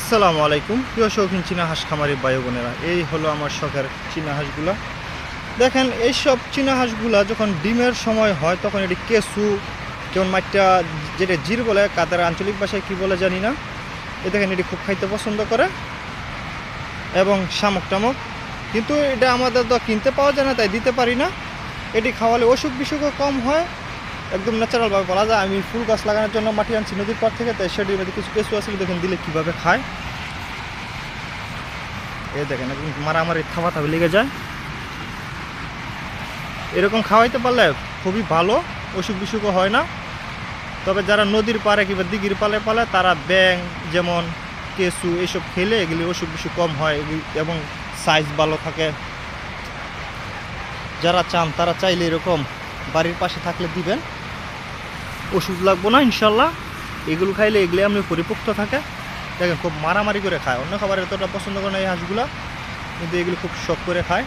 আসসালামু আলাইকুম প্রিয় শৌখিন চীনা হাঁস খামারি ভাই বোনেরা, এই হলো আমার শখের চীনা হাঁসগুলা। দেখেন এইসব চীনা হাঁসগুলা যখন ডিমের সময় হয় তখন এটি কেঁচু যেমন মাঠটা যেটা জির বলে, কাদের আঞ্চলিক ভাষায় কি বলে জানি না। এ দেখেন এটি খুব খাইতে পছন্দ করে এবং শামুক টামুক, কিন্তু এটা আমাদের তো কিনতে পাওয়া যায় না, তাই দিতে পারি না। এটি খাওয়ালে অসুখ বিসুখও কম হয়, একদম ন্যাচারালভাবে বলা যায়। আমি ফুল গাছ লাগানোর জন্য মাটি আনছি নদীর পাড় থেকে, তাই সেটির মধ্যে কিছু কেঁচু আসলে দেখেন দিলে কীভাবে খায়। এই দেখেন একদম মারামারি থাবাথাবি লেগে যায়। এরকম খাওয়াইতে পারলে খুবই ভালো, অসুখ বিসুখও হয় না। তবে যারা নদীর পাড়ে কিংবা দিঘির পালে পালে তারা ব্যাং যেমন কেঁচু এইসব খেলে এগুলি অসুখ বিসুখ কম হয় এবং সাইজ ভালো থাকে। যারা চান তারা চাইলে এরকম বাড়ির পাশে থাকলে দিবেন, ওষুধ লাগবো না ইনশাল্লাহ। এগুলো খাইলে এগুলি এমনি পরিপুক্ত থাকে। দেখেন খুব মারামারি করে খায়, অন্য খাবার এতটা পছন্দ করে না এই হাঁসগুলা, কিন্তু এগুলো খুব শখ করে খায়।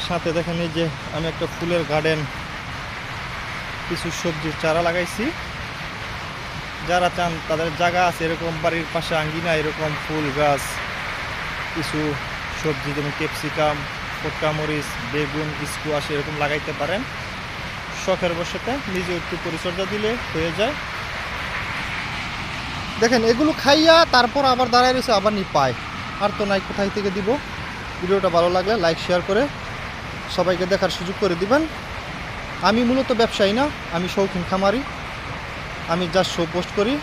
সাথে দেখেন এই যে আমি একটা ফুলের গার্ডেন, কিছু সবজির চারা লাগাইছি। যারা চান তাদের জায়গা আছে এরকম বাড়ির পাশে আঙ্গিনা এরকম ফুল গাছ, কিছু সবজি যেমন ক্যাপসিকাম, পটকা মরিচ, বেগুন, স্কোয়াশ এরকম লাগাইতে পারেন। শখের বসেতে নিজে একটু পরিচর্যা দিলে হয়ে যায়। দেখেন এগুলো খাইয়া তারপর আবার দাঁড়ায় রয়েছে, আবার পায় আর তো নাই, কোথায় থেকে দিব। ভিডিওটা ভালো লাগলে লাইক শেয়ার করে সবাইকে দেখার সুযোগ করে দিবেন। আমি মূলত ব্যবসায়ী না, আমি শৌখিন খামারি। আমি যা শো পোস্ট করি,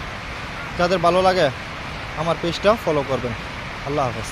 যাদের ভালো লাগে আমার পেজটা ফলো করবেন। আল্লাহ হাফেজ।